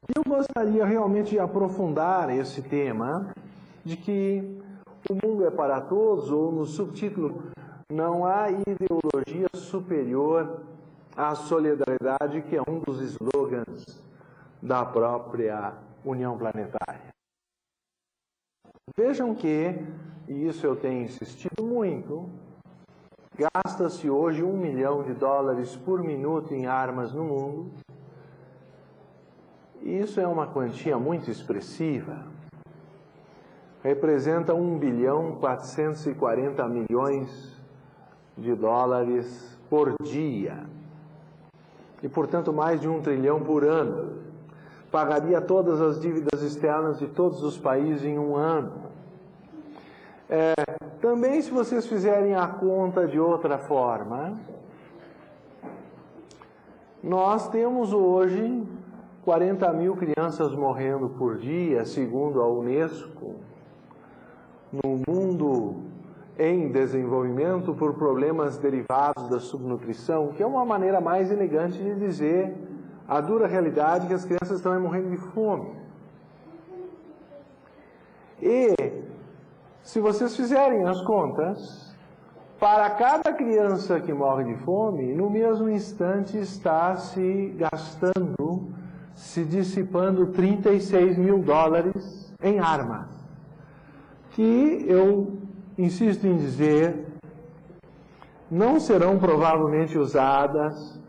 Eu gostaria realmente de aprofundar esse tema de que o mundo é para todos, ou no subtítulo, não há ideologia superior à solidariedade, que é um dos slogans da própria União Planetária. Vejam que, e isso eu tenho insistido muito, gasta-se hoje $1 milhão por minuto em armas no mundo. Isso é uma quantia muito expressiva. Representa $1,440 bilhões por dia. E, portanto, mais de 1 trilhão por ano. Pagaria todas as dívidas externas de todos os países em um ano. Também, se vocês fizerem a conta de outra forma, nós temos hoje 40 mil crianças morrendo por dia, segundo a Unesco, no mundo em desenvolvimento por problemas derivados da subnutrição, que é uma maneira mais elegante de dizer a dura realidade que as crianças estão morrendo de fome. E, se vocês fizerem as contas, para cada criança que morre de fome, no mesmo instante está se gastando, se dissipando $36 mil em armas, que eu insisto em dizer, não serão provavelmente usadas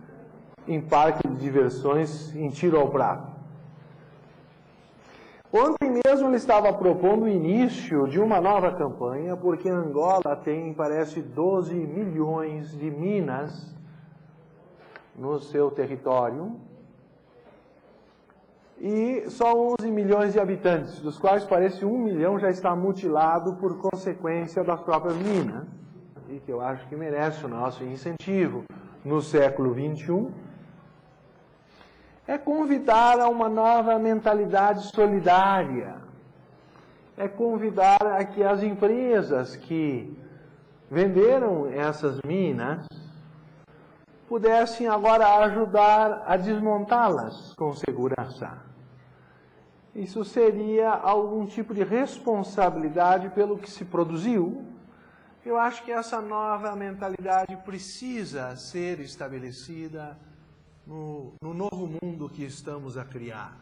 em parque de diversões em tiro ao prato. Ontem mesmo ele estava propondo o início de uma nova campanha, porque Angola tem, parece, 12 milhões de minas no seu território e só 11 milhões de habitantes, dos quais parece 1 milhão já está mutilado por consequência das próprias minas, e que eu acho que merece o nosso incentivo no século XXI. É convidar a uma nova mentalidade solidária. É convidar a que as empresas que venderam essas minas pudessem agora ajudar a desmontá-las com segurança. Isso seria algum tipo de responsabilidade pelo que se produziu. Eu acho que essa nova mentalidade precisa ser estabelecida no novo mundo que estamos a criar.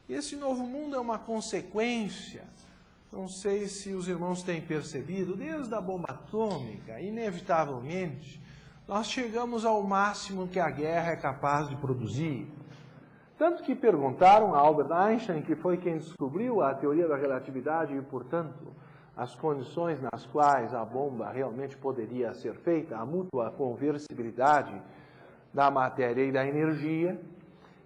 Esse novo mundo é uma consequência, não sei se os irmãos têm percebido, desde a bomba atômica, inevitavelmente, nós chegamos ao máximo que a guerra é capaz de produzir. Tanto que perguntaram a Albert Einstein, que foi quem descobriu a teoria da relatividade e, portanto, as condições nas quais a bomba realmente poderia ser feita, a mútua conversibilidade da matéria e da energia,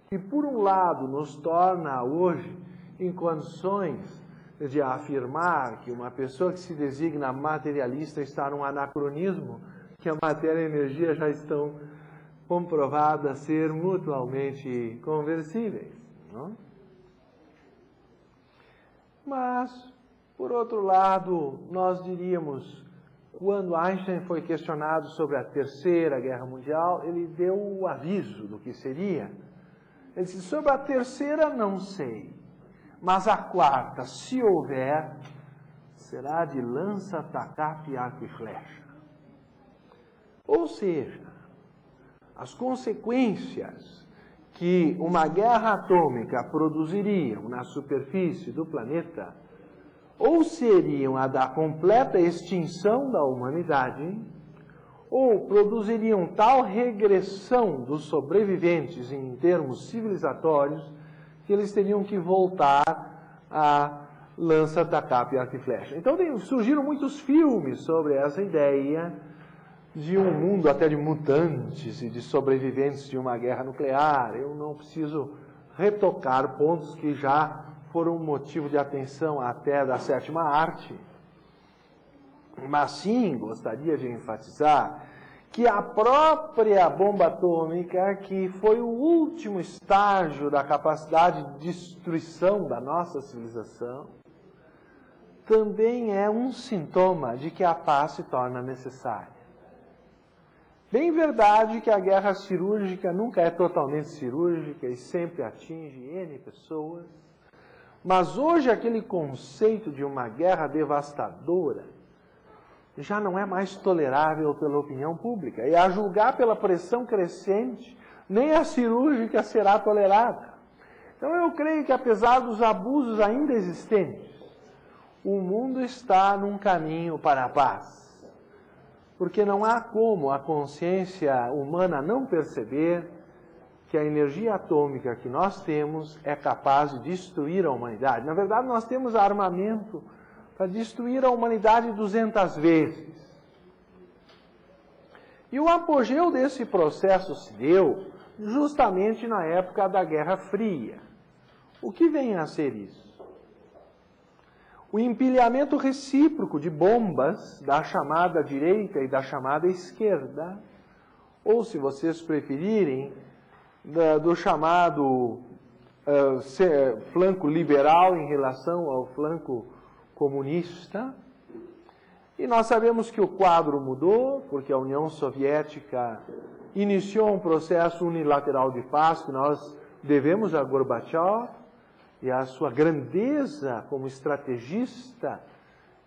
que por um lado nos torna hoje em condições de afirmar que uma pessoa que se designa materialista está num anacronismo, que a matéria e a energia já estão comprovadas ser mutuamente conversíveis, não? Mas, por outro lado, nós diríamos, quando Einstein foi questionado sobre a Terceira Guerra Mundial, ele deu o aviso do que seria. Ele disse, sobre a terceira não sei, mas a quarta, se houver, será de lança, tacape, arco e flecha. Ou seja, as consequências que uma guerra atômica produziria na superfície do planeta ou seriam a da completa extinção da humanidade, ou produziriam tal regressão dos sobreviventes em termos civilizatórios que eles teriam que voltar a lança, tacape, arco e flecha. Então surgiram muitos filmes sobre essa ideia de um mundo até de mutantes e de sobreviventes de uma guerra nuclear. Eu não preciso retocar pontos que já foram motivo de atenção até da sétima arte, mas sim gostaria de enfatizar que a própria bomba atômica, que foi o último estágio da capacidade de destruição da nossa civilização, também é um sintoma de que a paz se torna necessária. Bem verdade que a guerra cirúrgica nunca é totalmente cirúrgica e sempre atinge N pessoas, mas hoje aquele conceito de uma guerra devastadora já não é mais tolerável pela opinião pública. E a julgar pela pressão crescente, nem a cirúrgica será tolerada. Então eu creio que apesar dos abusos ainda existentes, o mundo está num caminho para a paz. Porque não há como a consciência humana não perceber que a energia atômica que nós temos é capaz de destruir a humanidade. Na verdade, nós temos armamento para destruir a humanidade 200 vezes. E o apogeu desse processo se deu justamente na época da Guerra Fria. O que vem a ser isso? O empilhamento recíproco de bombas da chamada direita e da chamada esquerda, ou, se vocês preferirem, do chamado flanco liberal em relação ao flanco comunista. E nós sabemos que o quadro mudou, porque a União Soviética iniciou um processo unilateral de paz que nós devemos a Gorbachev, e a sua grandeza como estrategista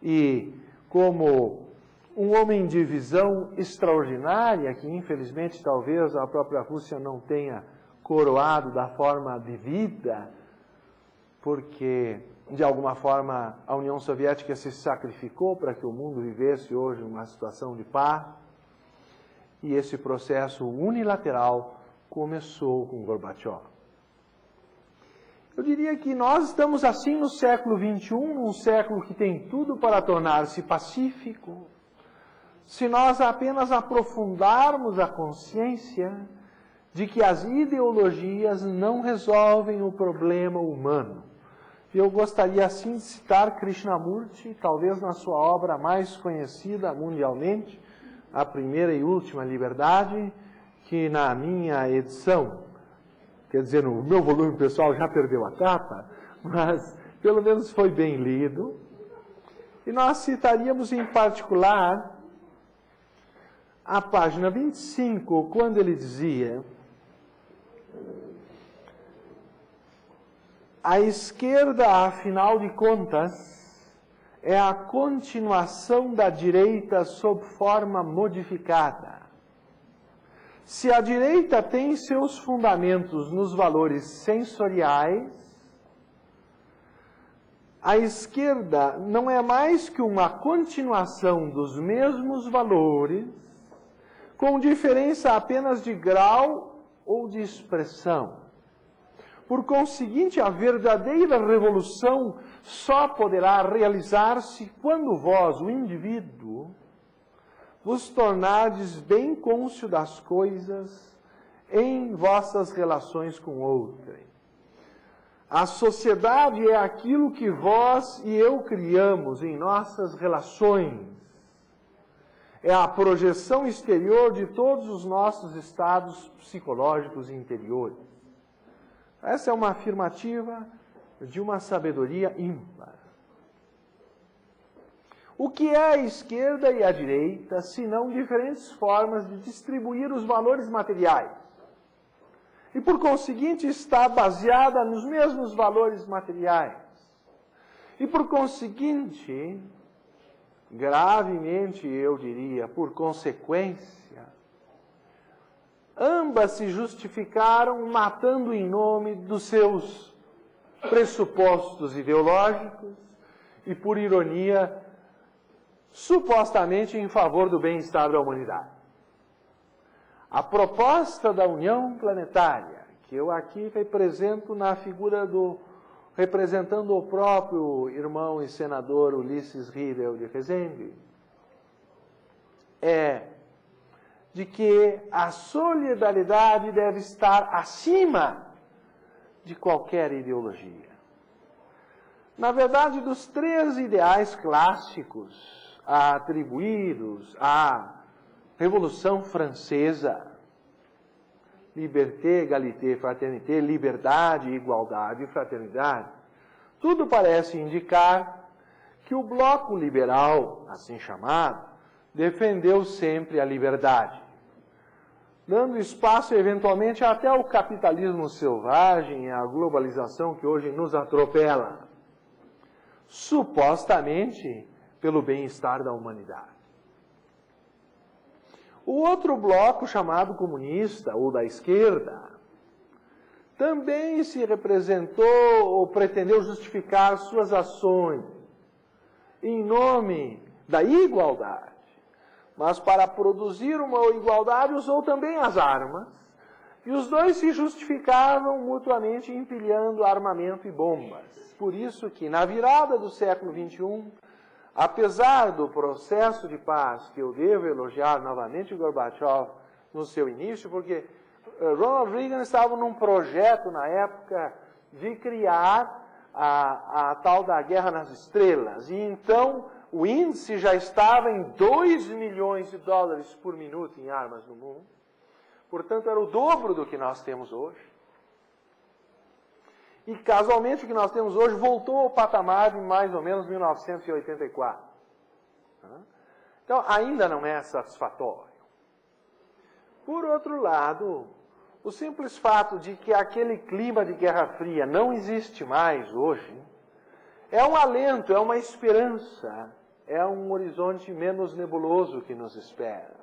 e como um homem de visão extraordinária, que infelizmente talvez a própria Rússia não tenha coroado da forma devida, porque de alguma forma a União Soviética se sacrificou para que o mundo vivesse hoje uma situação de paz, e esse processo unilateral começou com Gorbachev. Eu diria que nós estamos assim no século XXI, um século que tem tudo para tornar-se pacífico, se nós apenas aprofundarmos a consciência de que as ideologias não resolvem o problema humano. Eu gostaria assim de citar Krishnamurti, talvez na sua obra mais conhecida mundialmente, A Primeira e Última Liberdade, que na minha edição, quer dizer, no meu volume pessoal já perdeu a capa, mas pelo menos foi bem lido. E nós citaríamos em particular a página 25, quando ele dizia: a esquerda, afinal de contas, é a continuação da direita sob forma modificada. Se a direita tem seus fundamentos nos valores sensoriais, a esquerda não é mais que uma continuação dos mesmos valores, com diferença apenas de grau ou de expressão. Por conseguinte, a verdadeira revolução só poderá realizar-se quando vós, o indivíduo, vos tornardes bem cônscio das coisas em vossas relações com outrem. A sociedade é aquilo que vós e eu criamos em nossas relações. É a projeção exterior de todos os nossos estados psicológicos interiores. Essa é uma afirmativa de uma sabedoria ímpar. O que é a esquerda e a direita, senão diferentes formas de distribuir os valores materiais? E, por conseguinte, está baseada nos mesmos valores materiais. E, por conseguinte, gravemente, eu diria, por consequência, ambas se justificaram matando em nome dos seus pressupostos ideológicos e, por ironia, supostamente em favor do bem-estar da humanidade. A proposta da União Planetária, que eu aqui represento na figura representando o próprio irmão e senador Ulisses Riedel de Rezende, é de que a solidariedade deve estar acima de qualquer ideologia. Na verdade, dos três ideais clássicos atribuídos à Revolução Francesa, liberté, égalité, fraternité, liberdade, igualdade e fraternidade, tudo parece indicar que o bloco liberal, assim chamado, defendeu sempre a liberdade. dando espaço eventualmente até ao capitalismo selvagem e à globalização que hoje nos atropela, supostamente pelo bem-estar da humanidade. O outro bloco, chamado comunista, ou da esquerda, também se representou ou pretendeu justificar suas ações em nome da igualdade. Mas para produzir uma igualdade usou também as armas, e os dois se justificavam mutuamente empilhando armamento e bombas. Por isso que na virada do século XXI, apesar do processo de paz, que eu devo elogiar novamente o Gorbachev no seu início, porque Ronald Reagan estava num projeto na época de criar a tal da Guerra nas Estrelas, e então o índice já estava em 2 milhões de dólares por minuto em armas no mundo. Portanto, era o dobro do que nós temos hoje. E, casualmente, o que nós temos hoje voltou ao patamar de mais ou menos 1984. Então, ainda não é satisfatório. Por outro lado, o simples fato de que aquele clima de Guerra Fria não existe mais hoje, é um alento, é uma esperança, é um horizonte menos nebuloso que nos espera.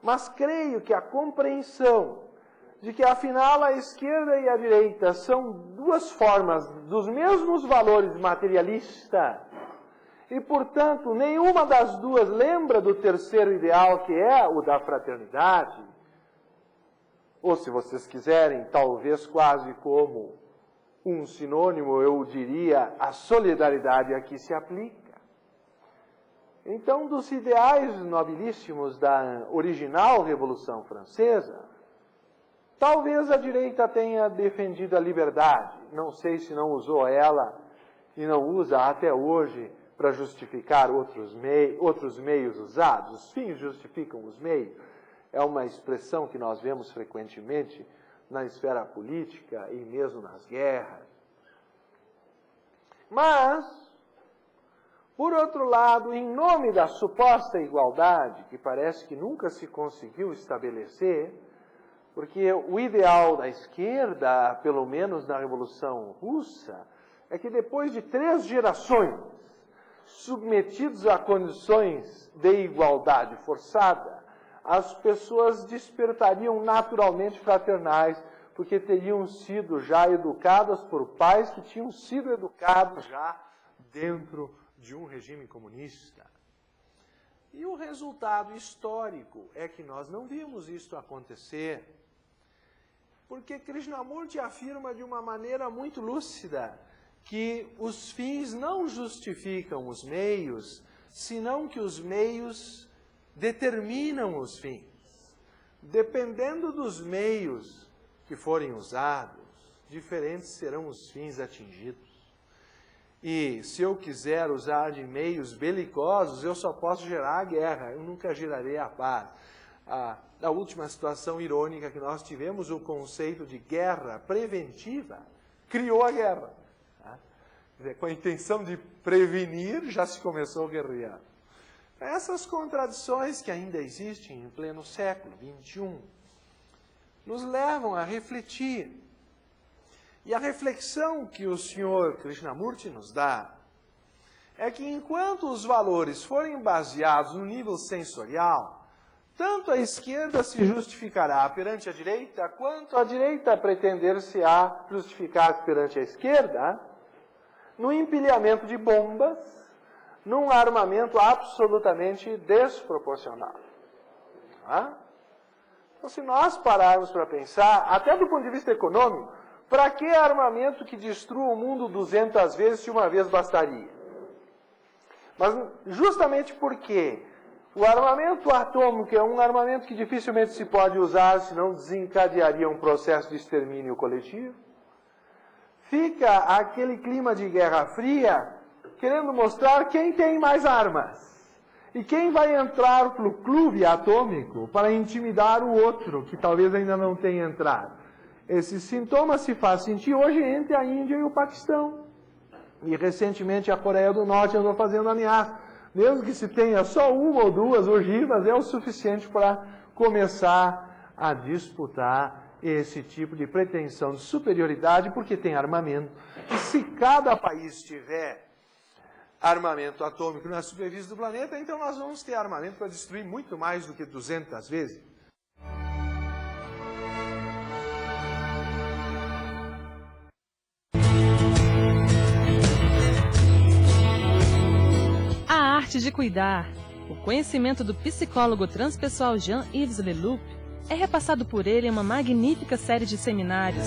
Mas creio que a compreensão de que, afinal, a esquerda e a direita são duas formas dos mesmos valores materialistas, e, portanto, nenhuma das duas lembra do terceiro ideal, que é o da fraternidade, ou, se vocês quiserem, talvez quase como um sinônimo, eu diria, a solidariedade aqui se aplica. Então, dos ideais nobilíssimos da original Revolução Francesa, talvez a direita tenha defendido a liberdade. Não sei se não usou ela e não usa até hoje para justificar outros meios usados. Os fins justificam os meios. É uma expressão que nós vemos frequentemente na esfera política e mesmo nas guerras. Mas, por outro lado, em nome da suposta igualdade, que parece que nunca se conseguiu estabelecer, porque o ideal da esquerda, pelo menos na Revolução Russa, é que depois de 3 gerações submetidos a condições de igualdade forçada, as pessoas despertariam naturalmente fraternais, porque teriam sido já educadas por pais que tinham sido educados já dentro de um regime comunista. E o resultado histórico é que nós não vimos isto acontecer, porque Krishnamurti afirma de uma maneira muito lúcida que os fins não justificam os meios, senão que os meios determinam os fins. Dependendo dos meios que forem usados, diferentes serão os fins atingidos. E se eu quiser usar de meios belicosos, eu só posso gerar a guerra, eu nunca gerarei a paz. A última situação irônica que nós tivemos, o conceito de guerra preventiva, criou a guerra. Tá? Quer dizer, com a intenção de prevenir, já se começou a guerrear. Essas contradições que ainda existem em pleno século XXI nos levam a refletir. E a reflexão que o senhor Krishnamurti nos dá é que enquanto os valores forem baseados no nível sensorial, tanto a esquerda se justificará perante a direita, quanto a direita pretender-se-á justificar perante a esquerda, no empilhamento de bombas, num armamento absolutamente desproporcional. Tá? Então, se nós pararmos para pensar, até do ponto de vista econômico, para que armamento que destrua o mundo 200 vezes se uma vez bastaria? Mas justamente porque o armamento atômico é um armamento que dificilmente se pode usar, senão desencadearia um processo de extermínio coletivo, fica aquele clima de Guerra Fria querendo mostrar quem tem mais armas. E quem vai entrar no clube atômico para intimidar o outro, que talvez ainda não tenha entrado. Esse sintoma se faz sentir hoje entre a Índia e o Paquistão. E recentemente a Coreia do Norte andou fazendo ameaça. Mesmo que se tenha só uma ou duas ogivas, é o suficiente para começar a disputar esse tipo de pretensão de superioridade, porque tem armamento. E se cada país tiver armamento atômico na superfície do planeta, então nós vamos ter armamento para destruir muito mais do que 200 vezes. A arte de cuidar. O conhecimento do psicólogo transpessoal Jean-Yves Leloup é repassado por ele em uma magnífica série de seminários.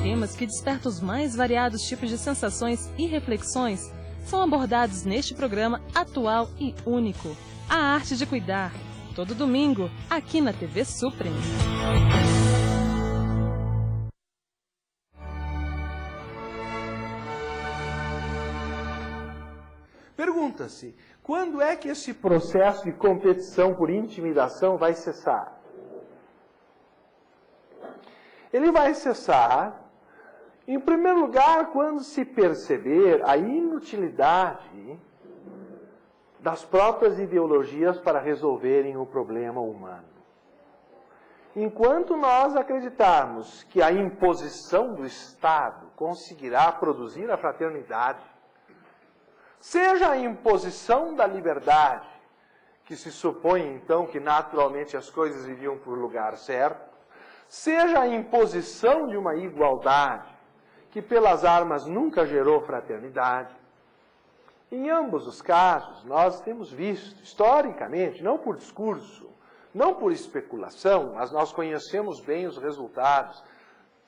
Temas que despertam os mais variados tipos de sensações e reflexões são abordados neste programa atual e único, A Arte de Cuidar, todo domingo, aqui na TV Suprem. Pergunta-se, quando é que esse processo de competição por intimidação vai cessar? Ele vai cessar, em primeiro lugar, quando se perceber a inutilidade das próprias ideologias para resolverem o problema humano. Enquanto nós acreditarmos que a imposição do Estado conseguirá produzir a fraternidade, seja a imposição da liberdade, que se supõe então que naturalmente as coisas iriam por lugar certo, seja a imposição de uma igualdade, que pelas armas nunca gerou fraternidade. Em ambos os casos, nós temos visto, historicamente, não por discurso, não por especulação, mas nós conhecemos bem os resultados,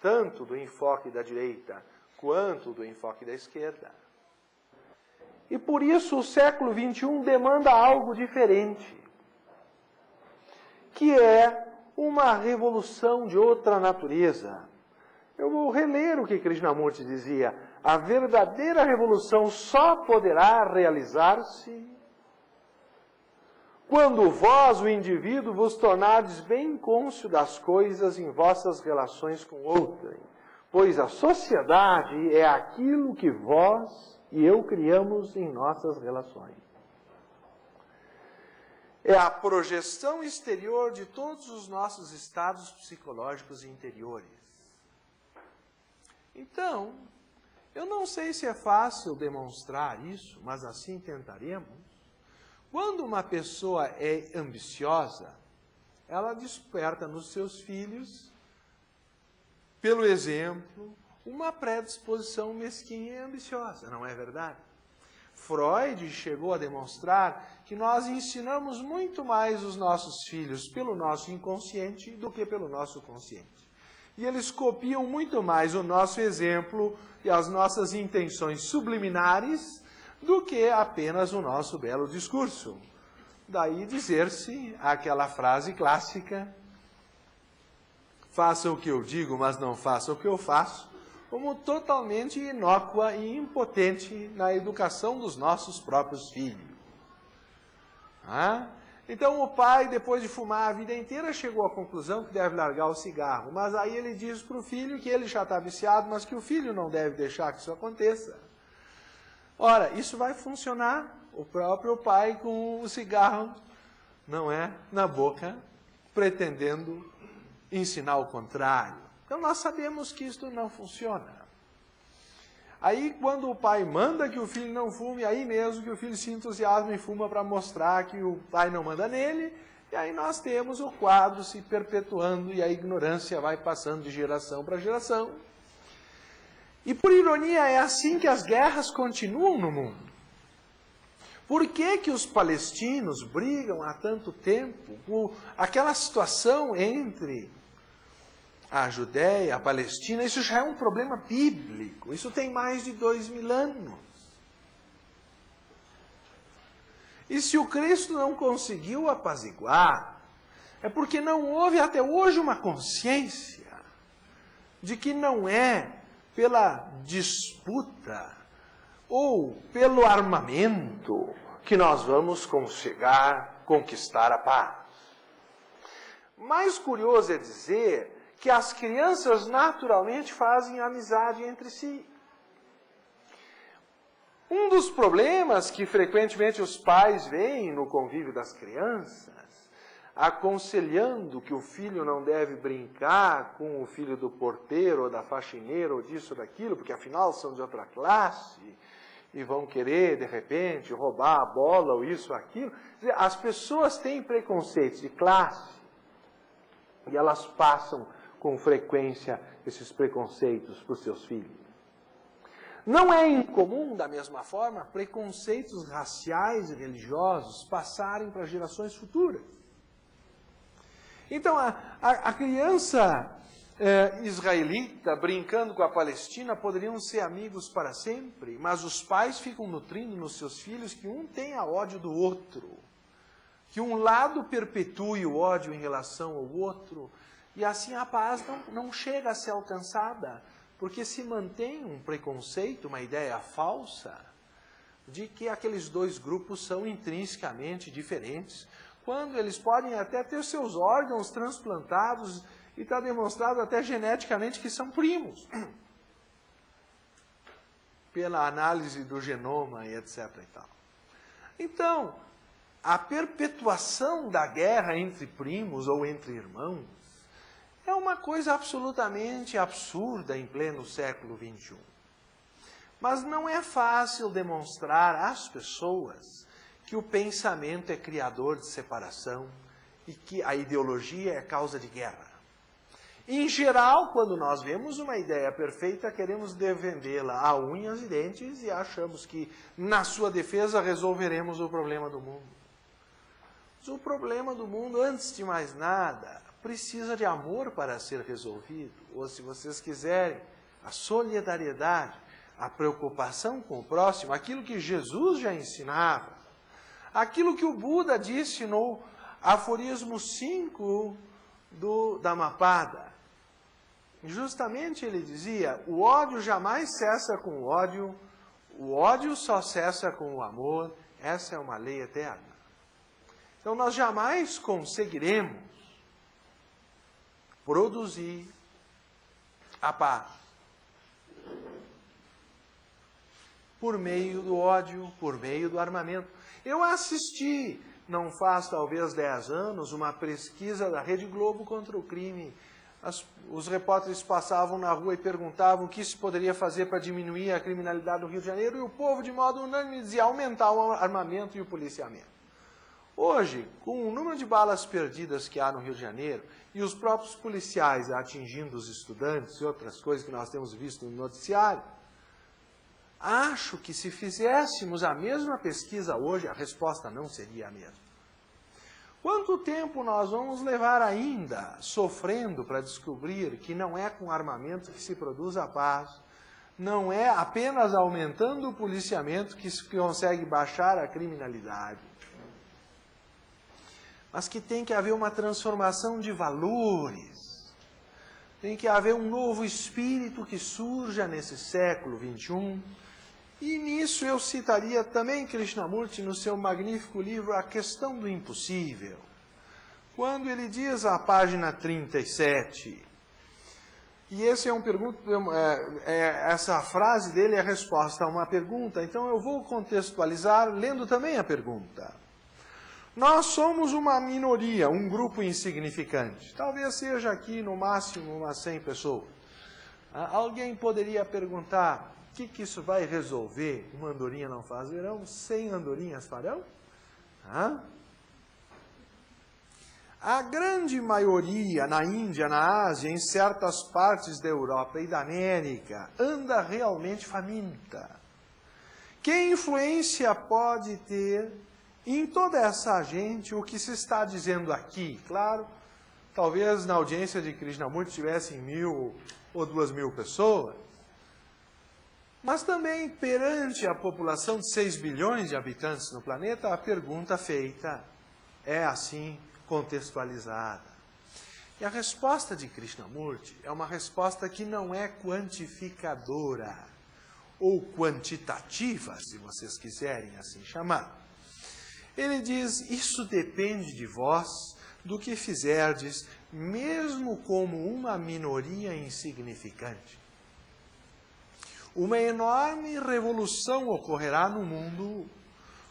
tanto do enfoque da direita, quanto do enfoque da esquerda. E por isso o século XXI demanda algo diferente, que é uma revolução de outra natureza. Eu vou reler o que Krishnamurti dizia: a verdadeira revolução só poderá realizar-se quando vós, o indivíduo, vos tornardes bem cônscio das coisas em vossas relações com outrem, pois a sociedade é aquilo que vós e eu criamos em nossas relações. É a projeção exterior de todos os nossos estados psicológicos interiores. Então, eu não sei se é fácil demonstrar isso, mas assim tentaremos. Quando uma pessoa é ambiciosa, ela desperta nos seus filhos, pelo exemplo, uma predisposição mesquinha e ambiciosa, não é verdade? Freud chegou a demonstrar que nós ensinamos muito mais os nossos filhos pelo nosso inconsciente do que pelo nosso consciente. E eles copiam muito mais o nosso exemplo e as nossas intenções subliminares do que apenas o nosso belo discurso. Daí dizer-se aquela frase clássica: faça o que eu digo, mas não faça o que eu faço, como totalmente inócua e impotente na educação dos nossos próprios filhos. Então o pai, depois de fumar a vida inteira, chegou à conclusão que deve largar o cigarro. Mas aí ele diz para o filho que ele já está viciado, mas que o filho não deve deixar que isso aconteça. Ora, isso vai funcionar, o próprio pai com o cigarro, não é, na boca, pretendendo ensinar o contrário. Então nós sabemos que isso não funciona. Aí quando o pai manda que o filho não fume, aí mesmo que o filho se entusiasma e fuma para mostrar que o pai não manda nele, e aí nós temos o quadro se perpetuando e a ignorância vai passando de geração para geração. E por ironia é assim que as guerras continuam no mundo. Por que que os palestinos brigam há tanto tempo por aquela situação entre a Judéia, a Palestina? Isso já é um problema bíblico, isso tem mais de 2000 anos. E se o Cristo não conseguiu apaziguar, é porque não houve até hoje uma consciência de que não é pela disputa ou pelo armamento que nós vamos conquistar a paz. Mais curioso é dizer que as crianças naturalmente fazem amizade entre si. Um dos problemas que frequentemente os pais veem no convívio das crianças, aconselhando que o filho não deve brincar com o filho do porteiro ou da faxineira ou disso ou daquilo, porque afinal são de outra classe e vão querer, de repente, roubar a bola ou isso ou aquilo. Quer dizer, as pessoas têm preconceitos de classe e elas passam com frequência esses preconceitos para os seus filhos. Não é incomum, da mesma forma, preconceitos raciais e religiosos passarem para gerações futuras. Então, a criança israelita brincando com a Palestina poderiam ser amigos para sempre, mas os pais ficam nutrindo nos seus filhos que um tenha ódio do outro, que um lado perpetue o ódio em relação ao outro, e assim a paz não chega a ser alcançada, porque se mantém um preconceito, uma ideia falsa, de que aqueles dois grupos são intrinsecamente diferentes, quando eles podem até ter seus órgãos transplantados e está demonstrado até geneticamente que são primos, pela análise do genoma e etc. e tal. Então, a perpetuação da guerra entre primos ou entre irmãos é uma coisa absolutamente absurda em pleno século XXI. Mas não é fácil demonstrar às pessoas que o pensamento é criador de separação e que a ideologia é causa de guerra. Em geral, quando nós vemos uma ideia perfeita, queremos defendê-la a unhas e dentes e achamos que, na sua defesa, resolveremos o problema do mundo. Mas o problema do mundo, antes de mais nada, precisa de amor para ser resolvido. Ou, se vocês quiserem, a solidariedade, a preocupação com o próximo, aquilo que Jesus já ensinava, aquilo que o Buda disse no aforismo 5 do Dhammapada. Justamente ele dizia, o ódio jamais cessa com o ódio só cessa com o amor, essa é uma lei eterna. Então nós jamais conseguiremos produzir a paz por meio do ódio, por meio do armamento. Eu assisti, não faz talvez 10 anos, uma pesquisa da Rede Globo contra o crime. Os repórteres passavam na rua e perguntavam o que se poderia fazer para diminuir a criminalidade no Rio de Janeiro, e o povo, de modo unânime, dizia aumentar o armamento e o policiamento. Hoje, com o número de balas perdidas que há no Rio de Janeiro, e os próprios policiais atingindo os estudantes e outras coisas que nós temos visto no noticiário, acho que se fizéssemos a mesma pesquisa hoje, a resposta não seria a mesma. Quanto tempo nós vamos levar ainda sofrendo para descobrir que não é com armamento que se produz a paz, não é apenas aumentando o policiamento que se consegue baixar a criminalidade, mas que tem que haver uma transformação de valores, tem que haver um novo espírito que surja nesse século XXI. E nisso eu citaria também Krishnamurti no seu magnífico livro A Questão do Impossível, quando ele diz à página 37, e esse é essa frase dele é a resposta a uma pergunta, então eu vou contextualizar lendo também a pergunta. Nós somos uma minoria, um grupo insignificante, talvez seja aqui no máximo umas 100 pessoas. Alguém poderia perguntar, o que isso vai resolver? Uma andorinha não faz verão, 100 andorinhas farão? A grande maioria na Índia, na Ásia, em certas partes da Europa e da América, anda realmente faminta. Que influência pode ter em toda essa gente o que se está dizendo aqui? Claro, talvez na audiência de Krishnamurti tivessem 1.000 ou 2.000 pessoas, mas também perante a população de 6 bilhões de habitantes no planeta, a pergunta feita é assim contextualizada. E a resposta de Krishnamurti é uma resposta que não é quantificadora, ou quantitativa, se vocês quiserem assim chamar. Ele diz, isso depende de vós, do que fizerdes, mesmo como uma minoria insignificante. Uma enorme revolução ocorrerá no mundo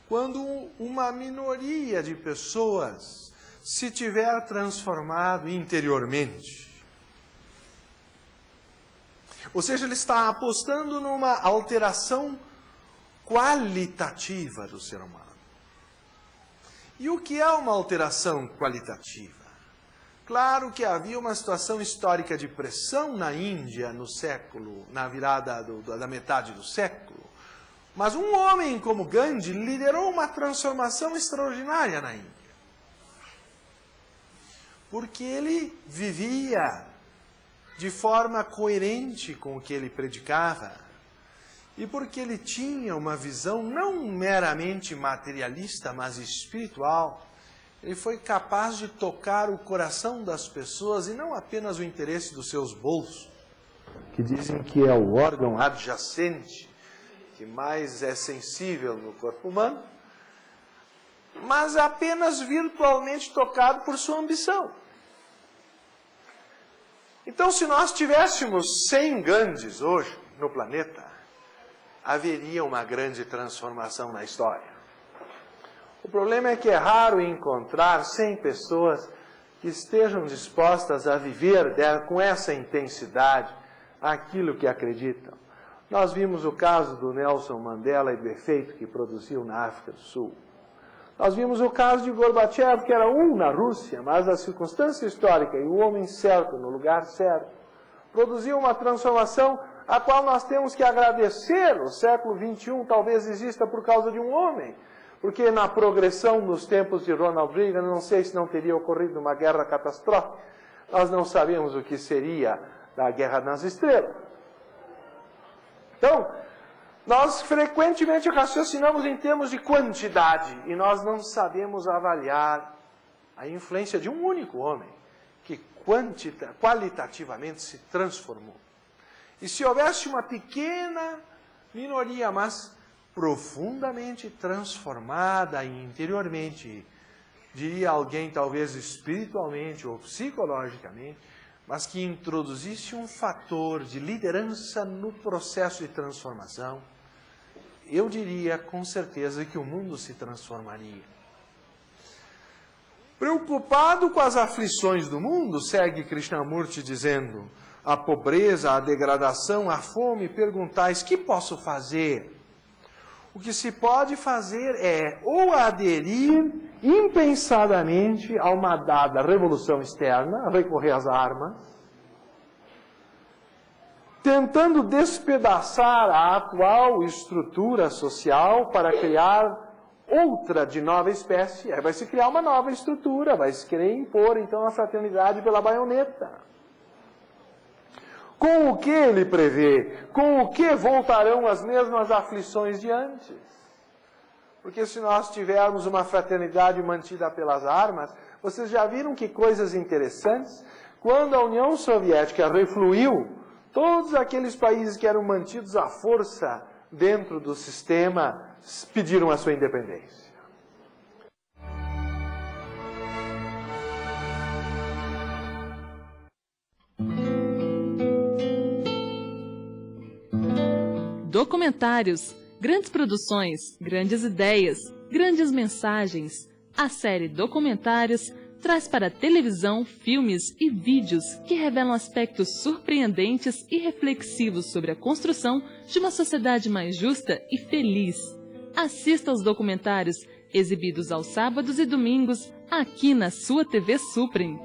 quando uma minoria de pessoas se tiver transformado interiormente. Ou seja, ele está apostando numa alteração qualitativa do ser humano. E o que é uma alteração qualitativa? Claro que havia uma situação histórica de pressão na Índia na virada da metade do século, mas um homem como Gandhi liderou uma transformação extraordinária na Índia. Porque ele vivia de forma coerente com o que ele predicava e porque ele tinha uma visão não meramente materialista, mas espiritual. Ele foi capaz de tocar o coração das pessoas e não apenas o interesse dos seus bolsos, que dizem que é o órgão adjacente que mais é sensível no corpo humano, mas apenas virtualmente tocado por sua ambição. Então, se nós tivéssemos 100 Gandhis hoje no planeta, haveria uma grande transformação na história. O problema é que é raro encontrar 100 pessoas que estejam dispostas a viver com essa intensidade aquilo que acreditam. Nós vimos o caso do Nelson Mandela e do efeito que produziu na África do Sul. Nós vimos o caso de Gorbachev, que era na Rússia, mas a circunstância histórica e o homem certo no lugar certo produziu uma transformação a qual nós temos que agradecer. O século XXI talvez exista por causa de um homem, porque na progressão nos tempos de Ronald Reagan, não sei se não teria ocorrido uma guerra catastrófica. Nós não sabemos o que seria da Guerra nas Estrelas. Então, nós frequentemente raciocinamos em termos de quantidade e nós não sabemos avaliar a influência de um único homem que qualitativamente se transformou. E se houvesse uma pequena minoria, mas profundamente transformada interiormente, diria alguém talvez espiritualmente ou psicologicamente, mas que introduzisse um fator de liderança no processo de transformação, eu diria com certeza que o mundo se transformaria. Preocupado com as aflições do mundo, segue Krishnamurti dizendo, a pobreza, a degradação, a fome, perguntais, que posso fazer? O que se pode fazer é ou aderir impensadamente a uma dada revolução externa, recorrer às armas, tentando despedaçar a atual estrutura social para criar outra de nova espécie. Aí vai se criar uma nova estrutura, vai se querer impor então a fraternidade pela baioneta. Com o que ele prevê? Com o que voltarão as mesmas aflições de antes? Porque se nós tivermos uma fraternidade mantida pelas armas, vocês já viram que coisas interessantes? Quando a União Soviética refluiu, todos aqueles países que eram mantidos à força dentro do sistema pediram a sua independência. Documentários, grandes produções, grandes ideias, grandes mensagens. A série Documentários traz para a televisão filmes e vídeos que revelam aspectos surpreendentes e reflexivos sobre a construção de uma sociedade mais justa e feliz. Assista aos documentários exibidos aos sábados e domingos aqui na sua TV Suprem.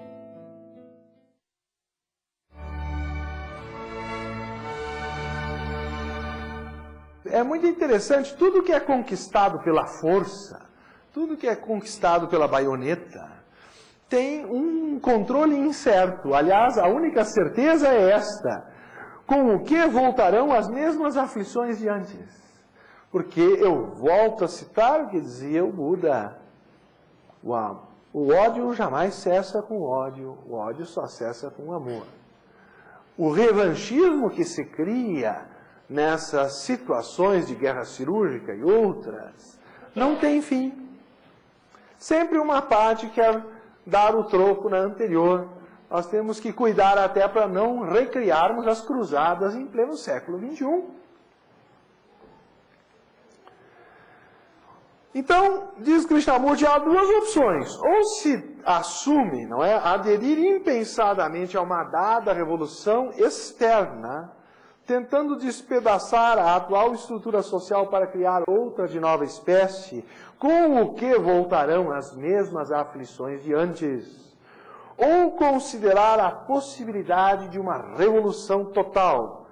É muito interessante, tudo que é conquistado pela força, tudo que é conquistado pela baioneta, tem um controle incerto. Aliás, a única certeza é esta: com o que voltarão as mesmas aflições de antes. Porque eu volto a citar o que dizia o Buda: o ódio jamais cessa com ódio, o ódio só cessa com amor. O revanchismo que se cria nessas situações de guerra cirúrgica e outras não tem fim. Sempre uma parte quer dar o troco na anterior. Nós temos que cuidar até para não recriarmos as cruzadas em pleno século XXI. Então, diz Krishnamurti, há duas opções. Ou se assume, não é, aderir impensadamente a uma dada revolução externa, tentando despedaçar a atual estrutura social para criar outra de nova espécie, com o que voltarão as mesmas aflições de antes. Ou considerar a possibilidade de uma revolução total,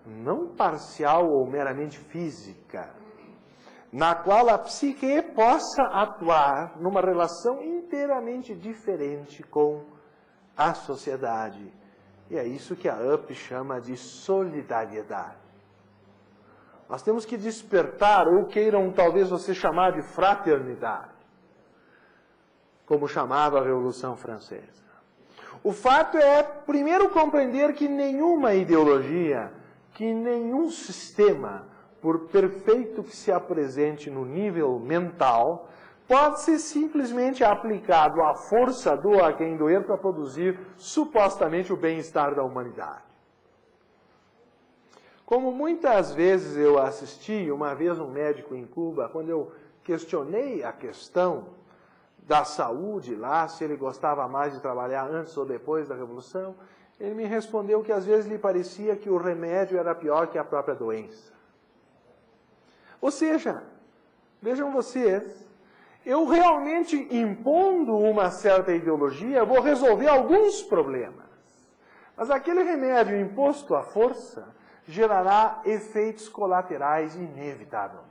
não parcial ou meramente física, na qual a psique possa atuar numa relação inteiramente diferente com a sociedade. E é isso que a UP chama de solidariedade. Nós temos que despertar, ou queiram talvez você chamar de fraternidade, como chamava a Revolução Francesa. O fato é, primeiro, compreender que nenhuma ideologia, que nenhum sistema, por perfeito que se apresente no nível mental, pode ser simplesmente aplicado à força do a quem doer para produzir supostamente o bem-estar da humanidade. Como muitas vezes eu assisti, uma vez um médico em Cuba, quando eu questionei a questão da saúde lá, se ele gostava mais de trabalhar antes ou depois da Revolução, ele me respondeu que às vezes lhe parecia que o remédio era pior que a própria doença. Ou seja, vejam vocês, eu realmente impondo uma certa ideologia, vou resolver alguns problemas. Mas aquele remédio imposto à força gerará efeitos colaterais inevitavelmente.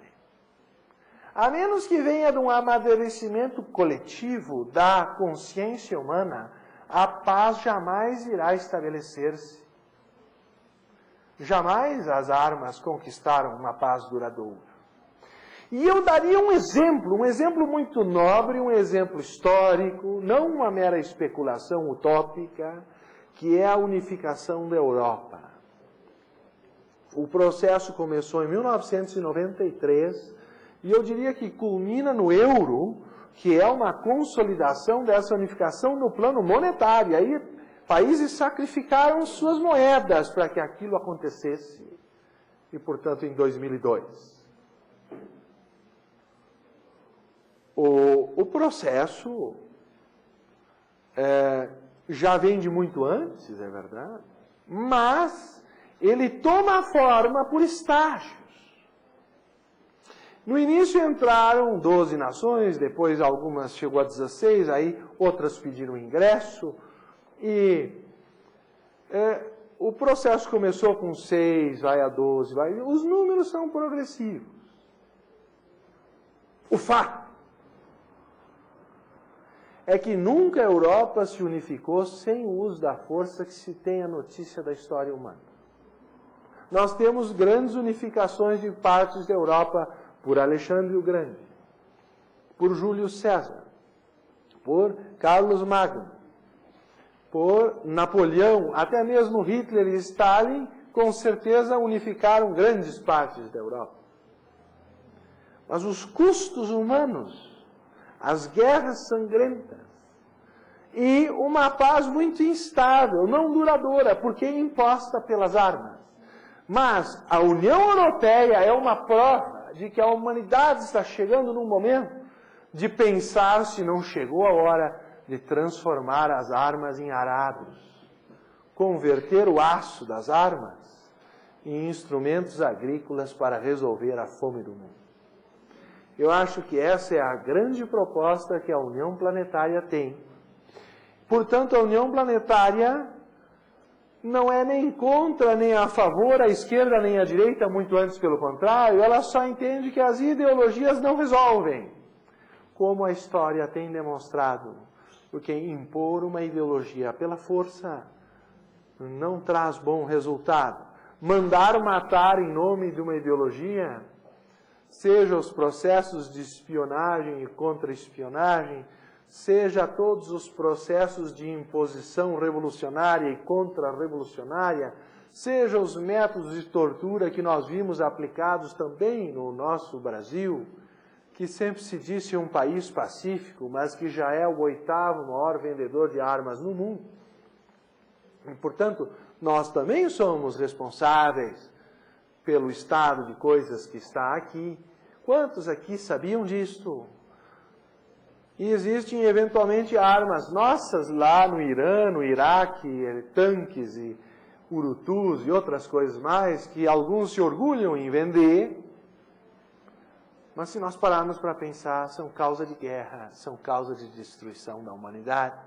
A menos que venha de um amadurecimento coletivo da consciência humana, a paz jamais irá estabelecer-se. Jamais as armas conquistaram uma paz duradoura. E eu daria um exemplo muito nobre, um exemplo histórico, não uma mera especulação utópica, que é a unificação da Europa. O processo começou em 1993, e eu diria que culmina no euro, que é uma consolidação dessa unificação no plano monetário. Aí países sacrificaram suas moedas para que aquilo acontecesse. E, portanto, em 2002. O processo já vem de muito antes, é verdade, mas ele toma forma por estágios. No início entraram 12 nações, depois algumas chegou a 16, aí outras pediram ingresso, e o processo começou com 6, vai a 12, os números são progressivos. O fato é que nunca a Europa se unificou sem o uso da força que se tem a notícia da história humana. Nós temos grandes unificações de partes da Europa por Alexandre o Grande, por Júlio César, por Carlos Magno, por Napoleão, até mesmo Hitler e Stalin, com certeza unificaram grandes partes da Europa. Mas os custos humanos, as guerras sangrentas e uma paz muito instável, não duradoura, porque é imposta pelas armas. Mas a União Europeia é uma prova de que a humanidade está chegando num momento de pensar se não chegou a hora de transformar as armas em arados, converter o aço das armas em instrumentos agrícolas para resolver a fome do mundo. Eu acho que essa é a grande proposta que a União Planetária tem. Portanto, a União Planetária não é nem contra, nem a favor, a esquerda, nem a direita, muito antes pelo contrário, ela só entende que as ideologias não resolvem, como a história tem demonstrado, porque impor uma ideologia pela força não traz bom resultado. Mandar matar em nome de uma ideologia, seja os processos de espionagem e contra-espionagem, seja todos os processos de imposição revolucionária e contra-revolucionária, seja os métodos de tortura que nós vimos aplicados também no nosso Brasil, que sempre se disse um país pacífico, mas que já é o 8º maior vendedor de armas no mundo. E, portanto, nós também somos responsáveis pelo estado de coisas que está aqui, Quantos aqui sabiam disto? E existem eventualmente armas nossas lá no Irã, no Iraque, tanques e urutus e outras coisas mais, que alguns se orgulham em vender, mas se nós pararmos para pensar, são causa de guerra, são causa de destruição da humanidade.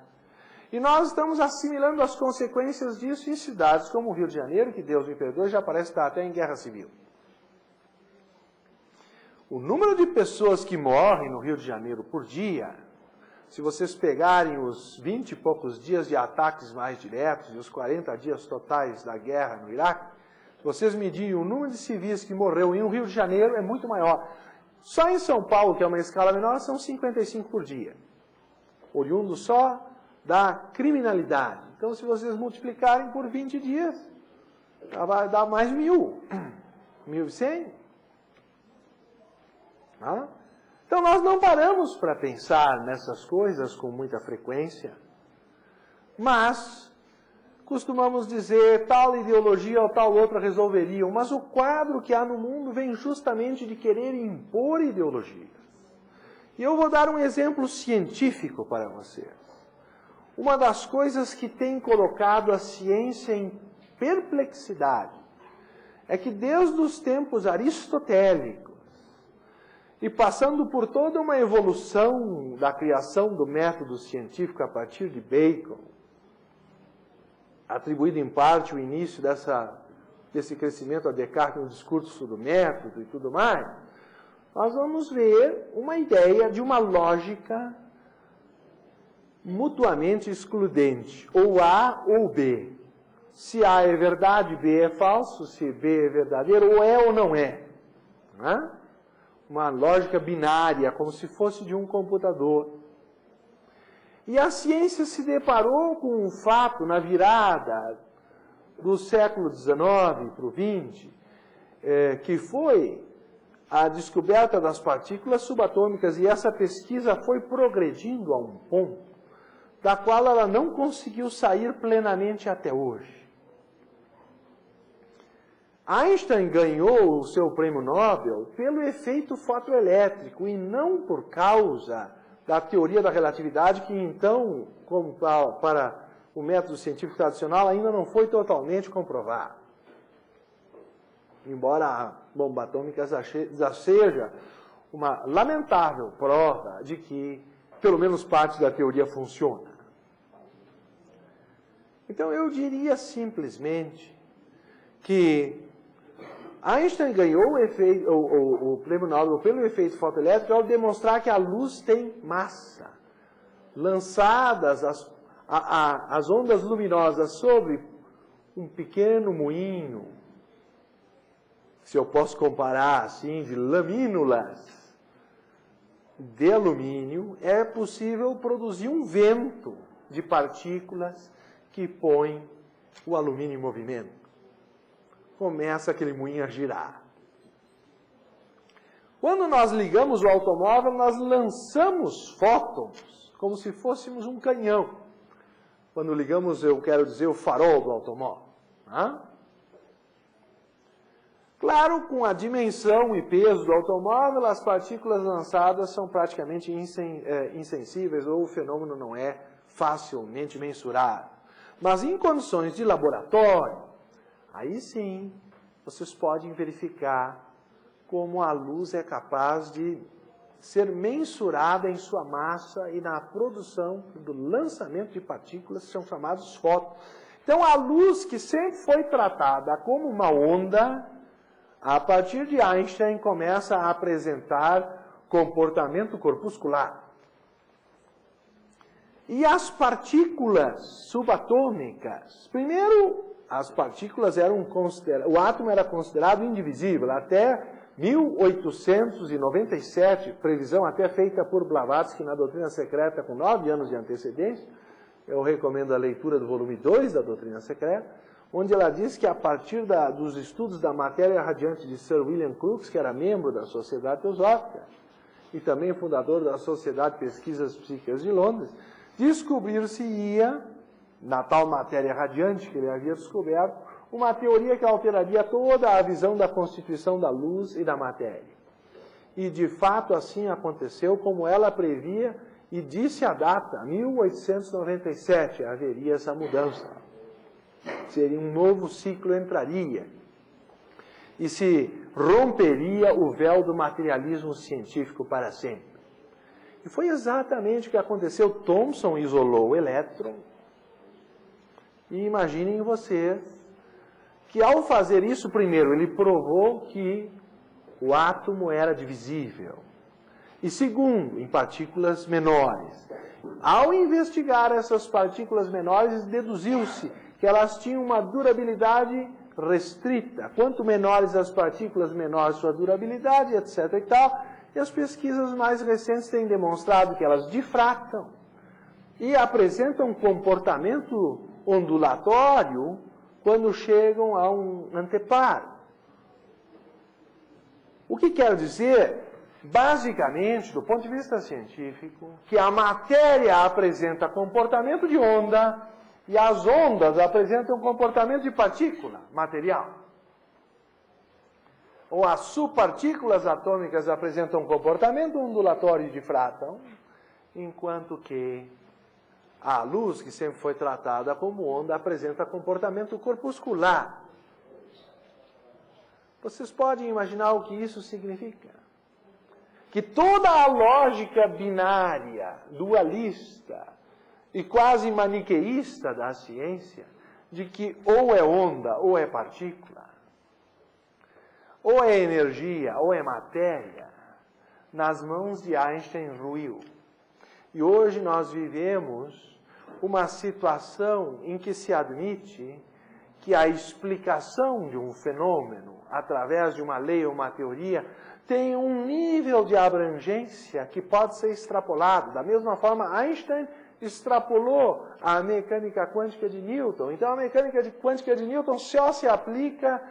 E nós estamos assimilando as consequências disso em cidades como o Rio de Janeiro, que Deus me perdoe, já parece estar até em guerra civil. O número de pessoas que morrem no Rio de Janeiro por dia, se vocês pegarem os 20 e poucos dias de ataques mais diretos e os 40 dias totais da guerra no Iraque, se vocês medirem o número de civis que morreu em Rio de Janeiro, é muito maior. Só em São Paulo, que é uma escala menor, são 55 por dia. Oriundo só da criminalidade. Então, se vocês multiplicarem por 20 dias, vai dar mais 1.000. 1.100. Então, nós não paramos para pensar nessas coisas com muita frequência, mas costumamos dizer tal ideologia ou tal outra resolveriam, mas o quadro que há no mundo vem justamente de querer impor ideologias. E eu vou dar um exemplo científico para vocês. Uma das coisas que tem colocado a ciência em perplexidade é que desde os tempos aristotélicos, e passando por toda uma evolução da criação do método científico a partir de Bacon, atribuído em parte o início desse crescimento a Descartes no discurso do método e tudo mais, nós vamos ver uma ideia de uma lógica mutuamente excludente, ou A ou B. Se A é verdade, B é falso, se B é verdadeiro, ou é ou não é. Não é? Uma lógica binária, como se fosse de um computador. E a ciência se deparou com um fato na virada do século XIX para o XX, que foi a descoberta das partículas subatômicas, e essa pesquisa foi progredindo a um ponto da qual ela não conseguiu sair plenamente até hoje. Einstein ganhou o seu prêmio Nobel pelo efeito fotoelétrico e não por causa da teoria da relatividade, que então, como para o método científico tradicional, ainda não foi totalmente comprovado. Embora a bomba atômica já seja uma lamentável prova de que pelo menos parte da teoria funciona. Então eu diria simplesmente que Einstein ganhou o prêmio Nobel pelo efeito fotoelétrico ao demonstrar que a luz tem massa. Lançadas as ondas luminosas sobre um pequeno moinho, se eu posso comparar assim, de lamínulas de alumínio, é possível produzir um vento de partículas que põe o alumínio em movimento. Começa aquele moinho a girar. Quando nós ligamos o automóvel, nós lançamos fótons, como se fôssemos um canhão. Quando ligamos, eu quero dizer, o farol do automóvel. Claro, com a dimensão e peso do automóvel, as partículas lançadas são praticamente insensíveis, ou o fenômeno não é facilmente mensurável. Mas em condições de laboratório, aí sim, vocês podem verificar como a luz é capaz de ser mensurada em sua massa e na produção do lançamento de partículas que são chamados fótons. Então, a luz que sempre foi tratada como uma onda, a partir de Einstein começa a apresentar comportamento corpuscular. E as partículas subatômicas, primeiro, as partículas o átomo era considerado indivisível. Até 1897, previsão até feita por Blavatsky na Doutrina Secreta, com 9 anos de antecedência, eu recomendo a leitura do volume 2 da Doutrina Secreta, onde ela diz que a partir dos estudos da matéria radiante de Sir William Crookes, que era membro da Sociedade Teosófica, e também fundador da Sociedade de Pesquisas Psíquicas de Londres, descobrir-se-ia, na tal matéria radiante que ele havia descoberto, uma teoria que alteraria toda a visão da constituição da luz e da matéria. E de fato assim aconteceu, como ela previa e disse a data, 1897, haveria essa mudança. Seria um novo ciclo entraria. E se romperia o véu do materialismo científico para sempre. E foi exatamente o que aconteceu. Thomson isolou o elétron. E imaginem vocês que ao fazer isso, primeiro, ele provou que o átomo era divisível. E segundo, em partículas menores. Ao investigar essas partículas menores, deduziu-se que elas tinham uma durabilidade restrita. Quanto menores as partículas, menor sua durabilidade, etc. e tal. E as pesquisas mais recentes têm demonstrado que elas difratam e apresentam um comportamento ondulatório quando chegam a um anteparo. O que quero dizer, basicamente, do ponto de vista científico, que a matéria apresenta comportamento de onda e as ondas apresentam comportamento de partícula material. Ou as subpartículas atômicas apresentam comportamento ondulatório e difratam, enquanto que a luz, que sempre foi tratada como onda, apresenta comportamento corpuscular. Vocês podem imaginar o que isso significa? Que toda a lógica binária, dualista e quase maniqueísta da ciência, de que ou é onda ou é partícula, ou é energia ou é matéria, nas mãos de Einstein ruiu. E hoje nós vivemos uma situação em que se admite que a explicação de um fenômeno, através de uma lei ou uma teoria, tem um nível de abrangência que pode ser extrapolado. Da mesma forma, Einstein extrapolou a mecânica quântica de Newton. Então, a mecânica quântica de Newton só se aplica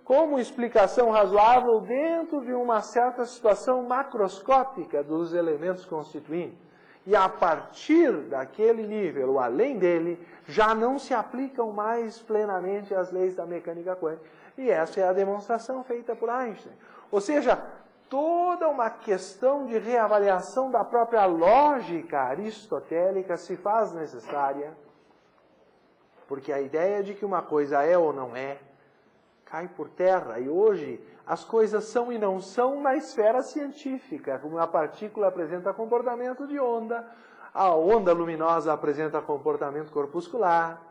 como explicação razoável dentro de uma certa situação macroscópica dos elementos constituintes. E a partir daquele nível, ou além dele, já não se aplicam mais plenamente as leis da mecânica quântica. E essa é a demonstração feita por Einstein. Ou seja, toda uma questão de reavaliação da própria lógica aristotélica se faz necessária, porque a ideia de que uma coisa é ou não é, cai por terra. E hoje as coisas são e não são na esfera científica, como a partícula apresenta comportamento de onda, a onda luminosa apresenta comportamento corpuscular.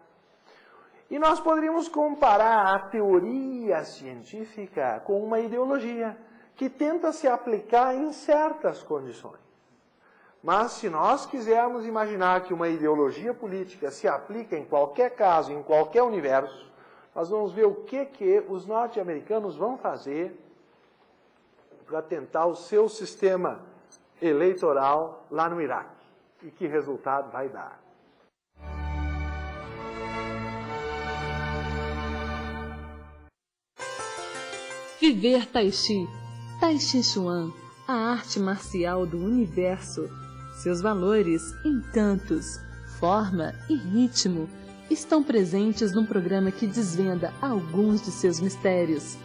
E nós poderíamos comparar a teoria científica com uma ideologia que tenta se aplicar em certas condições. Mas se nós quisermos imaginar que uma ideologia política se aplica em qualquer caso, em qualquer universo, nós vamos ver o que os norte-americanos vão fazer para tentar o seu sistema eleitoral lá no Iraque. E que resultado vai dar. Viver Tai Chi. Tai Chi Chuan, a arte marcial do universo. Seus valores, encantos, forma e ritmo estão presentes num programa que desvenda alguns de seus mistérios.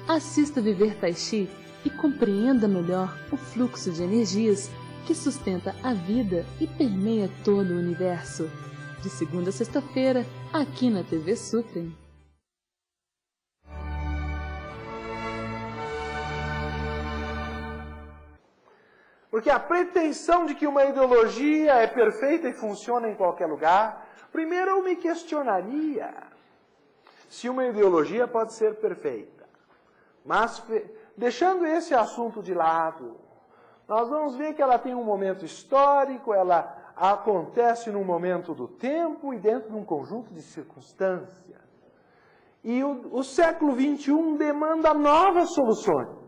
Assista Viver Tai Chi e compreenda melhor o fluxo de energias que sustenta a vida e permeia todo o universo. De segunda a sexta-feira, aqui na TV Sutrem. Porque a pretensão de que uma ideologia é perfeita e funciona em qualquer lugar, primeiro eu me questionaria se uma ideologia pode ser perfeita. Mas, deixando esse assunto de lado, nós vamos ver que ela tem um momento histórico, ela acontece num momento do tempo e dentro de um conjunto de circunstâncias. E o século XXI demanda novas soluções.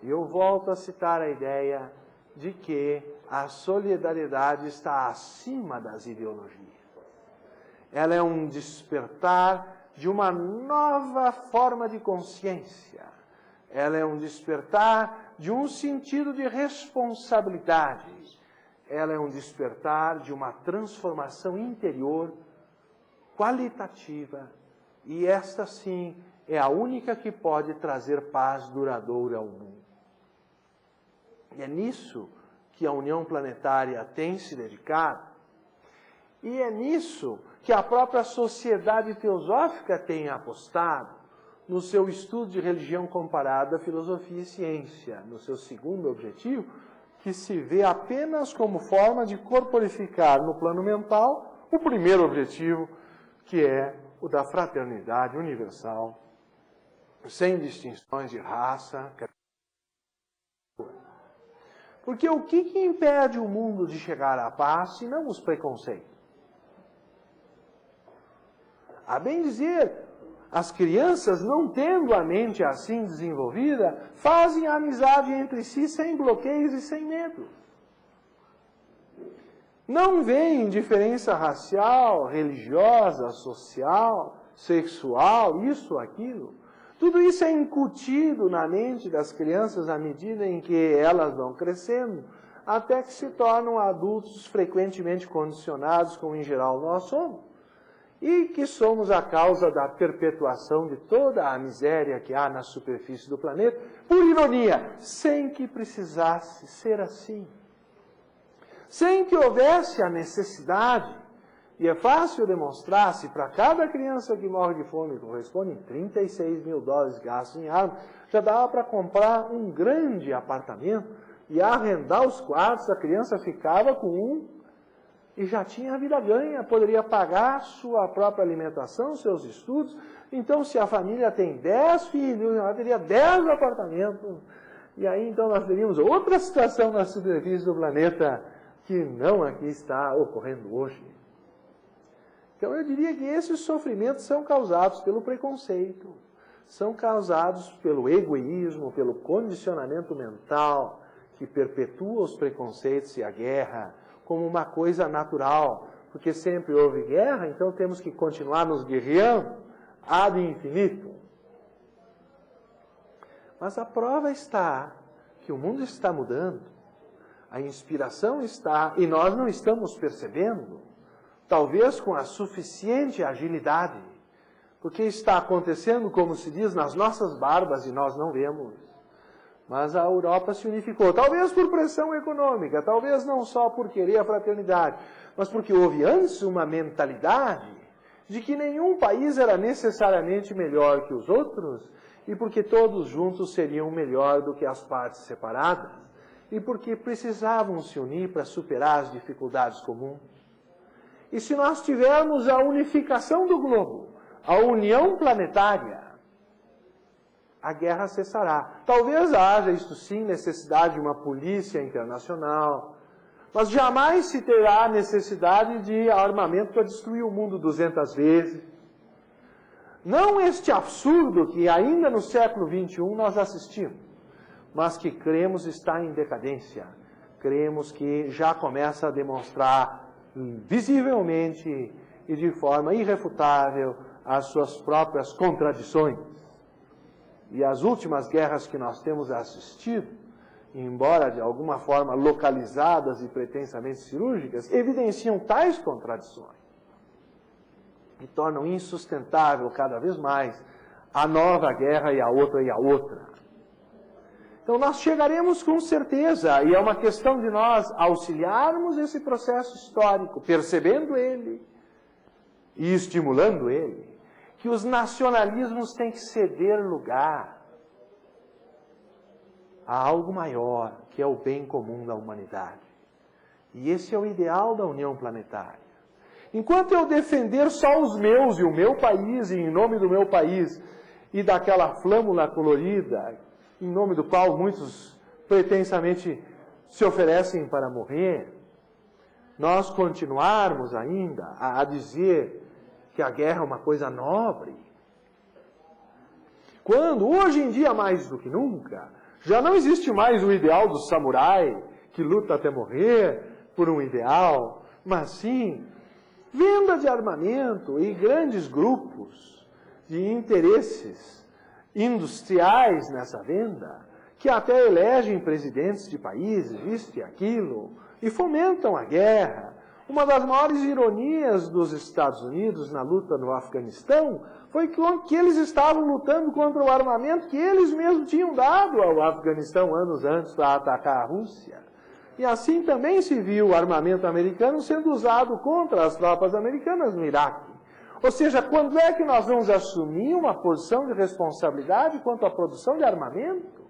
E eu volto a citar a ideia de que a solidariedade está acima das ideologias. Ela é um despertar de uma nova forma de consciência. Ela é um despertar de um sentido de responsabilidade. Ela é um despertar de uma transformação interior qualitativa. E esta, sim, é a única que pode trazer paz duradoura ao mundo. E é nisso que a União Planetária tem se dedicado. E é nisso que a própria Sociedade Teosófica tem apostado no seu estudo de religião comparada, filosofia e ciência, no seu segundo objetivo, que se vê apenas como forma de corporificar no plano mental o primeiro objetivo, que é o da fraternidade universal, sem distinções de raça. Porque o que impede o mundo de chegar à paz, se não os preconceitos? A bem dizer, as crianças, não tendo a mente assim desenvolvida, fazem a amizade entre si sem bloqueios e sem medo. Não veem diferença racial, religiosa, social, sexual, isso, aquilo. Tudo isso é incutido na mente das crianças à medida em que elas vão crescendo, até que se tornam adultos frequentemente condicionados, como em geral nós somos. E que somos a causa da perpetuação de toda a miséria que há na superfície do planeta, por ironia, sem que precisasse ser assim. Sem que houvesse a necessidade, e é fácil demonstrar, se para cada criança que morre de fome correspondem 36 mil dólares gastos em armas, já dava para comprar um grande apartamento e arrendar os quartos, a criança ficava com um, e já tinha a vida ganha, poderia pagar sua própria alimentação, seus estudos. Então, se a família tem 10 filhos, ela teria 10 apartamentos. E aí, então, nós teríamos outra situação na superfície do planeta que não aqui está ocorrendo hoje. Então, eu diria que esses sofrimentos são causados pelo preconceito, são causados pelo egoísmo, pelo condicionamento mental que perpetua os preconceitos e a guerra, como uma coisa natural, porque sempre houve guerra, então temos que continuar nos guerreando ad infinito. Mas a prova está que o mundo está mudando, a inspiração está, e nós não estamos percebendo, talvez com a suficiente agilidade, porque está acontecendo, como se diz, nas nossas barbas e nós não vemos. Mas a Europa se unificou, talvez por pressão econômica, talvez não só por querer a fraternidade, mas porque houve antes uma mentalidade de que nenhum país era necessariamente melhor que os outros, e porque todos juntos seriam melhor do que as partes separadas, e porque precisavam se unir para superar as dificuldades comuns. E se nós tivermos a unificação do globo, a união planetária, a guerra cessará. Talvez haja, isto sim, necessidade de uma polícia internacional, mas jamais se terá necessidade de armamento para destruir o mundo 200 vezes. Não este absurdo que ainda no século XXI nós assistimos, mas que cremos está em decadência. Cremos que já começa a demonstrar visivelmente e de forma irrefutável as suas próprias contradições. E as últimas guerras que nós temos assistido, embora de alguma forma localizadas e pretensamente cirúrgicas, evidenciam tais contradições e tornam insustentável cada vez mais a nova guerra e a outra e a outra. Então nós chegaremos com certeza, e é uma questão de nós auxiliarmos esse processo histórico, percebendo ele e estimulando ele, que os nacionalismos têm que ceder lugar a algo maior, que é o bem comum da humanidade. E esse é o ideal da União Planetária. Enquanto eu defender só os meus e o meu país, e em nome do meu país, e daquela flâmula colorida, em nome do qual muitos pretensamente se oferecem para morrer, nós continuarmos ainda a dizer que a guerra é uma coisa nobre, quando, hoje em dia mais do que nunca, já não existe mais o ideal do samurai que luta até morrer por um ideal, mas sim venda de armamento e grandes grupos de interesses industriais nessa venda, que até elegem presidentes de países, isto e aquilo, e fomentam a guerra, Uma das maiores ironias dos Estados Unidos na luta no Afeganistão foi que eles estavam lutando contra o armamento que eles mesmos tinham dado ao Afeganistão anos antes para atacar a Rússia. E assim também se viu o armamento americano sendo usado contra as tropas americanas no Iraque. Ou seja, quando é que nós vamos assumir uma posição de responsabilidade quanto à produção de armamento?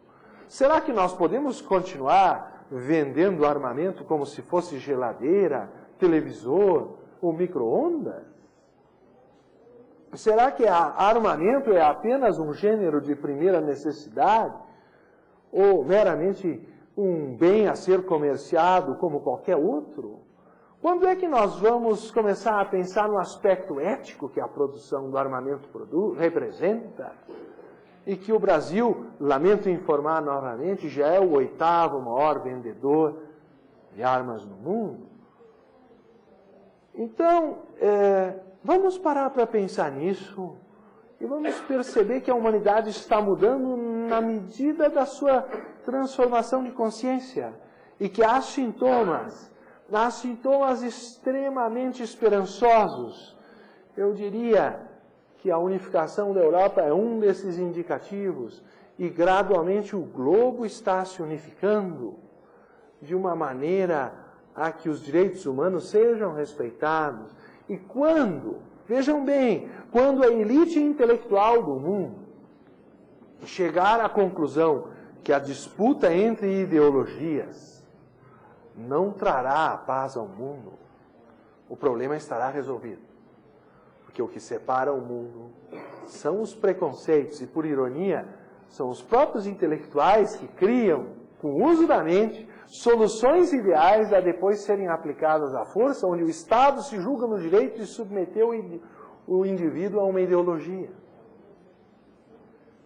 Será que nós podemos continuar vendendo armamento como se fosse geladeira, televisor ou micro-ondas? Será que armamento é apenas um gênero de primeira necessidade? Ou meramente um bem a ser comerciado como qualquer outro? Quando é que nós vamos começar a pensar no aspecto ético que a produção do armamento representa? E que o Brasil, lamento informar novamente, já é o 8º maior vendedor de armas no mundo? Então, vamos parar para pensar nisso e vamos perceber que a humanidade está mudando na medida da sua transformação de consciência e que há sintomas extremamente esperançosos. Eu diria que a unificação da Europa é um desses indicativos e gradualmente o globo está se unificando de uma maneira a que os direitos humanos sejam respeitados. E vejam bem, quando a elite intelectual do mundo chegar à conclusão que a disputa entre ideologias não trará a paz ao mundo, o problema estará resolvido. Porque o que separa o mundo são os preconceitos, e por ironia, são os próprios intelectuais que criam, com o uso da mente, soluções ideais a depois serem aplicadas à força, onde o Estado se julga no direito de submeter o indivíduo a uma ideologia.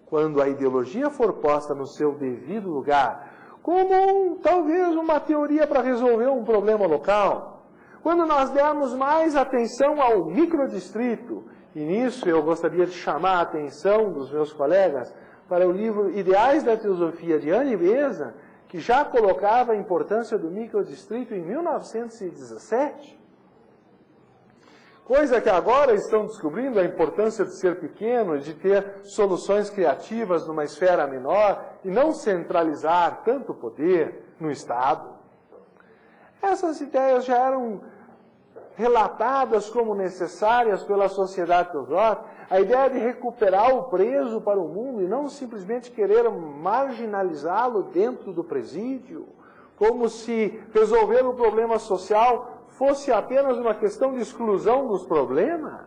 Quando a ideologia for posta no seu devido lugar, como talvez uma teoria para resolver um problema local, quando nós dermos mais atenção ao microdistrito, e nisso eu gostaria de chamar a atenção dos meus colegas para o livro Ideais da Teosofia de Annie Besant, que já colocava a importância do microdistrito em 1917, coisa que agora estão descobrindo a importância de ser pequeno, de ter soluções criativas numa esfera menor e não centralizar tanto poder no Estado. Essas ideias já eram relatadas como necessárias pela sociedade teosófica, a ideia de recuperar o preso para o mundo e não simplesmente querer marginalizá-lo dentro do presídio, como se resolver o problema social fosse apenas uma questão de exclusão dos problemas.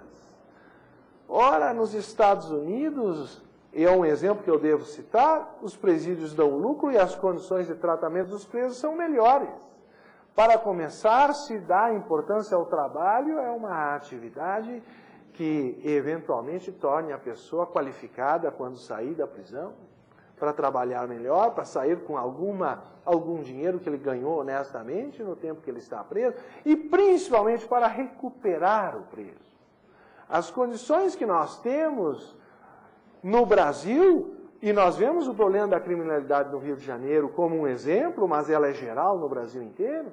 Ora, nos Estados Unidos, e é um exemplo que eu devo citar, os presídios dão lucro e as condições de tratamento dos presos são melhores. Para começar, se dá importância ao trabalho, é uma atividade que eventualmente torne a pessoa qualificada quando sair da prisão, para trabalhar melhor, para sair com algum dinheiro que ele ganhou honestamente no tempo que ele está preso, e principalmente para recuperar o preso. As condições que nós temos no Brasil, e nós vemos o problema da criminalidade no Rio de Janeiro como um exemplo, mas ela é geral no Brasil inteiro,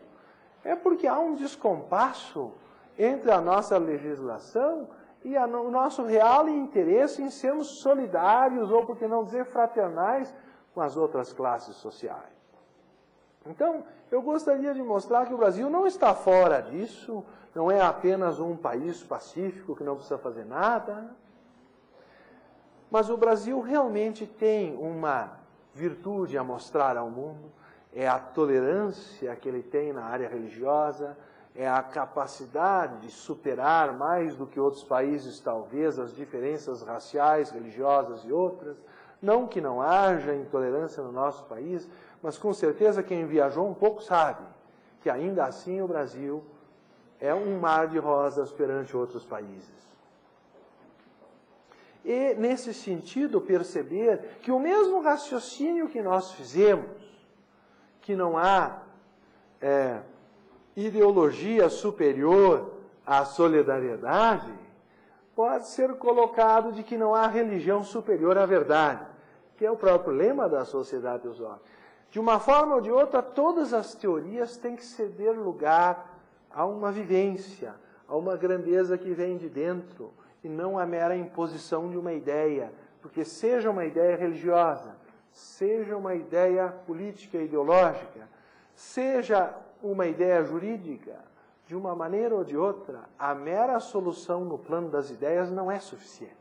é porque há um descompasso entre a nossa legislação e o nosso real interesse em sermos solidários, ou por que não dizer fraternais, com as outras classes sociais. Então, eu gostaria de mostrar que o Brasil não está fora disso, não é apenas um país pacífico que não precisa fazer nada, mas o Brasil realmente tem uma virtude a mostrar ao mundo, é a tolerância que ele tem na área religiosa, é a capacidade de superar mais do que outros países, talvez, as diferenças raciais, religiosas e outras. Não que não haja intolerância no nosso país, mas com certeza quem viajou um pouco sabe que ainda assim o Brasil é um mar de rosas perante outros países. E, nesse sentido, perceber que o mesmo raciocínio que nós fizemos, que não há ideologia superior à solidariedade, pode ser colocado de que não há religião superior à verdade, que é o próprio lema da Sociedade Teosófica. De uma forma ou de outra, todas as teorias têm que ceder lugar há uma vivência, há uma grandeza que vem de dentro e não a mera imposição de uma ideia, porque seja uma ideia religiosa, seja uma ideia política e ideológica, seja uma ideia jurídica, de uma maneira ou de outra, a mera solução no plano das ideias não é suficiente.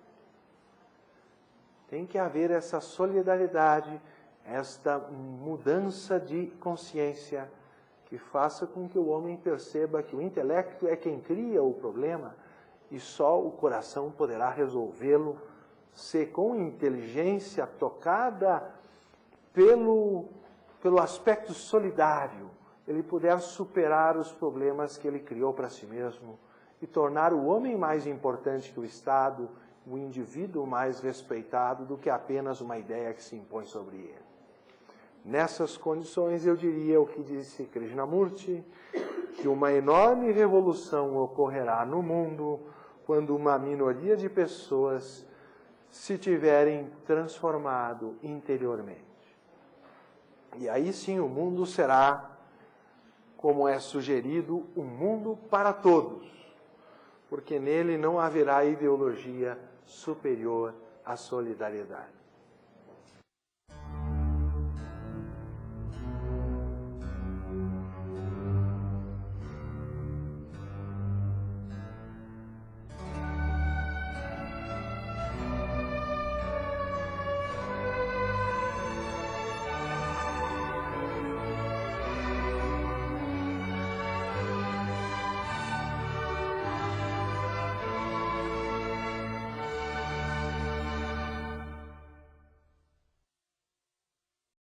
Tem que haver essa solidariedade, esta mudança de consciência que faça com que o homem perceba que o intelecto é quem cria o problema e só o coração poderá resolvê-lo, se com inteligência tocada pelo aspecto solidário, ele puder superar os problemas que ele criou para si mesmo e tornar o homem mais importante que o Estado, o indivíduo mais respeitado do que apenas uma ideia que se impõe sobre ele. Nessas condições, eu diria o que disse Krishnamurti, que uma enorme revolução ocorrerá no mundo quando uma minoria de pessoas se tiverem transformado interiormente. E aí sim o mundo será, como é sugerido, um mundo para todos, porque nele não haverá ideologia superior à solidariedade.